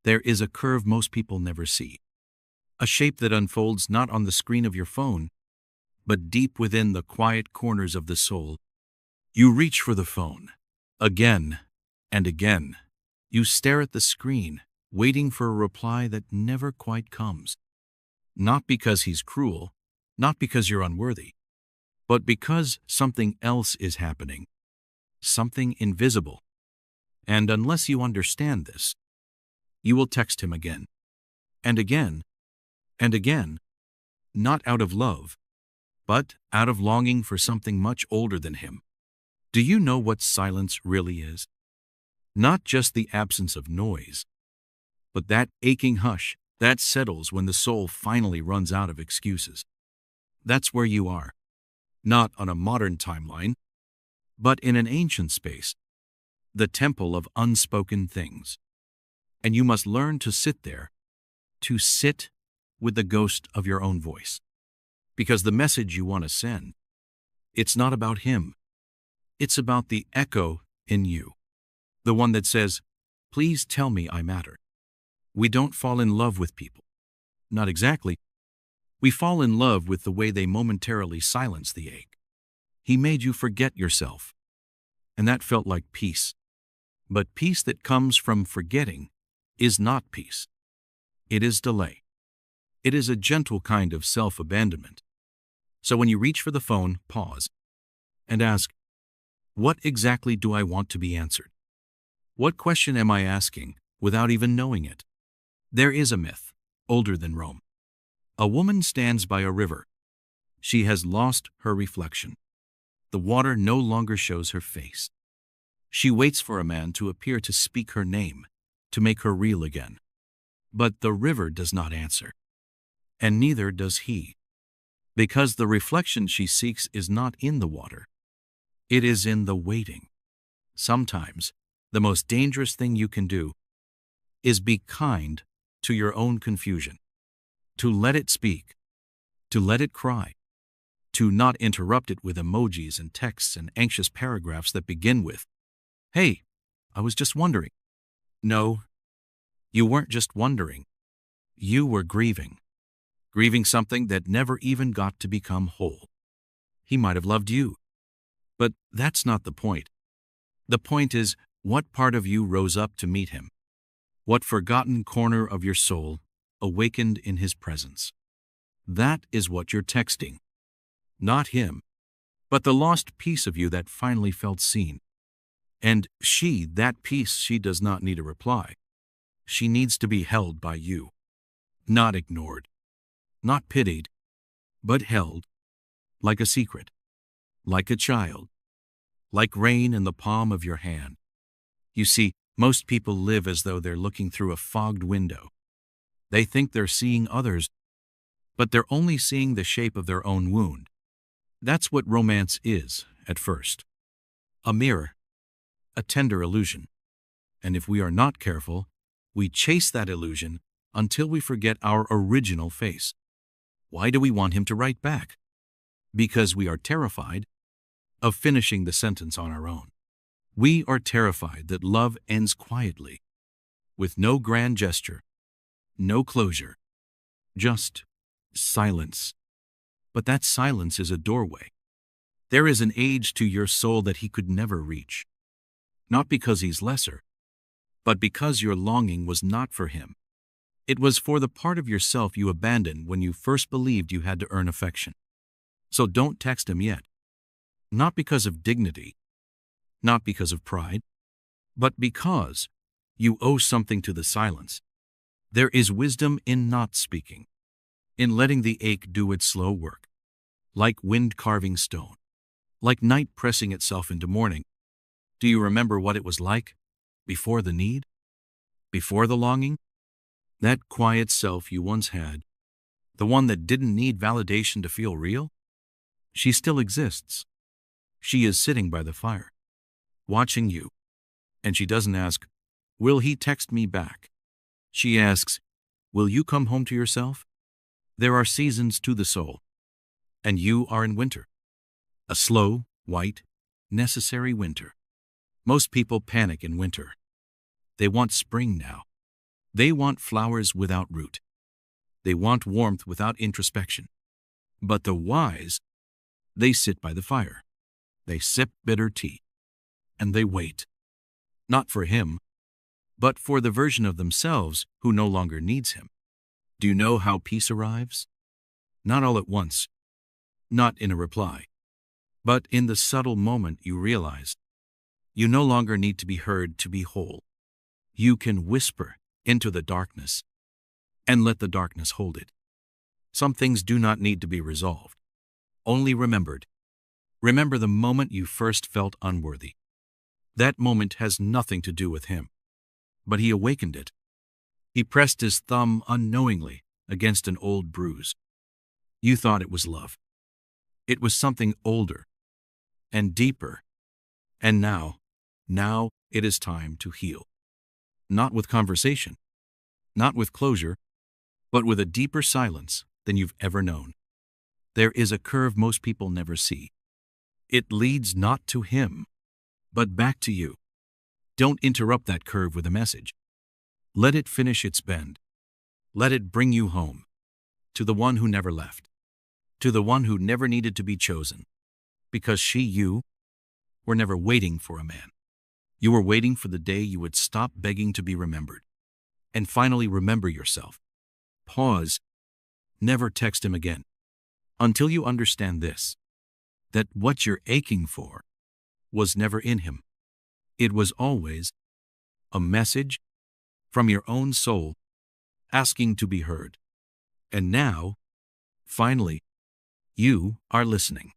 there is a curve most people never see. A shape that unfolds not on the screen of your phone, but deep within the quiet corners of the soul. You reach for the phone. Again and again. You stare at the screen, waiting for a reply that never quite comes. Not because he's cruel, not because you're unworthy, but because something else is happening. Something invisible. And unless you understand this, you will text him again, and again, and again, not out of love, but out of longing for something much older than him. Do you know what silence really is? Not just the absence of noise, but that aching hush that settles when the soul finally runs out of excuses. That's where you are, not on a modern timeline, but in an ancient space, the temple of unspoken things. And you must learn to sit there, to sit with the ghost of your own voice. Because the message you want to send, it's not about him. It's about the echo in you. The one that says, please tell me I matter. We don't fall in love with people. Not exactly. We fall in love with the way they momentarily silence the ache. He made you forget yourself. And that felt like peace. But peace that comes from forgetting is not peace. It is delay. It is a gentle kind of self-abandonment. So when you reach for the phone, pause and ask, what exactly do I want to be answered? What question am I asking without even knowing it? There is a myth, older than Rome. A woman stands by a river. She has lost her reflection. The water no longer shows her face. She waits for a man to appear to speak her name, to make her real again. But the river does not answer, and neither does he, because the reflection she seeks is not in the water. It is in the waiting. Sometimes, the most dangerous thing you can do is be kind to your own confusion, to let it speak, to let it cry, to not interrupt it with emojis and texts and anxious paragraphs that begin with, "Hey, I was just wondering." No, you weren't just wondering. You were grieving. Grieving something that never even got to become whole. He might have loved you. But that's not the point. The point is, what part of you rose up to meet him? What forgotten corner of your soul awakened in his presence? That is what you're texting. Not him, but the lost piece of you that finally felt seen. And that piece, she does not need a reply. She needs to be held by you. Not ignored. Not pitied, but held. Like a secret. Like a child. Like rain in the palm of your hand. You see, most people live as though they're looking through a fogged window. They think they're seeing others, but they're only seeing the shape of their own wound. That's what romance is, at first. A mirror. A tender illusion. And if we are not careful, we chase that illusion until we forget our original face. Why do we want him to write back? Because we are terrified of finishing the sentence on our own. We are terrified that love ends quietly, with no grand gesture, no closure, just silence. But that silence is a doorway. There is an age to your soul that he could never reach. Not because he's lesser, but because your longing was not for him. It was for the part of yourself you abandoned when you first believed you had to earn affection. So don't text him yet. Not because of dignity, not because of pride, but because you owe something to the silence. There is wisdom in not speaking, in letting the ache do its slow work, like wind carving stone, like night pressing itself into morning. Do you remember what it was like before the need, before the longing? That quiet self you once had, the one that didn't need validation to feel real? She still exists. She is sitting by the fire, watching you, and she doesn't ask, "Will he text me back?" She asks, "Will you come home to yourself?" There are seasons to the soul, and you are in winter. A slow, white, necessary winter. Most people panic in winter. They want spring now. They want flowers without root. They want warmth without introspection. But the wise, they sit by the fire. They sip bitter tea. And they wait. Not for him, but for the version of themselves who no longer needs him. Do you know how peace arrives? Not all at once, not in a reply, but in the subtle moment you realize you no longer need to be heard to be whole. You can whisper into the darkness and let the darkness hold it. Some things do not need to be resolved, only remembered. Remember the moment you first felt unworthy. That moment has nothing to do with him, but he awakened it. He pressed his thumb unknowingly against an old bruise. You thought it was love. It was something older and deeper. And now it is time to heal. Not with conversation, not with closure, but with a deeper silence than you've ever known. There is a curve most people never see. It leads not to him, but back to you. Don't interrupt that curve with a message. Let it finish its bend. Let it bring you home, to the one who never left, to the one who never needed to be chosen, because you were never waiting for a man. You were waiting for the day you would stop begging to be remembered, and finally remember yourself. Pause. Never text him again, until you understand this, that what you're aching for was never in him. It was always a message from your own soul asking to be heard. And now, finally, you are listening.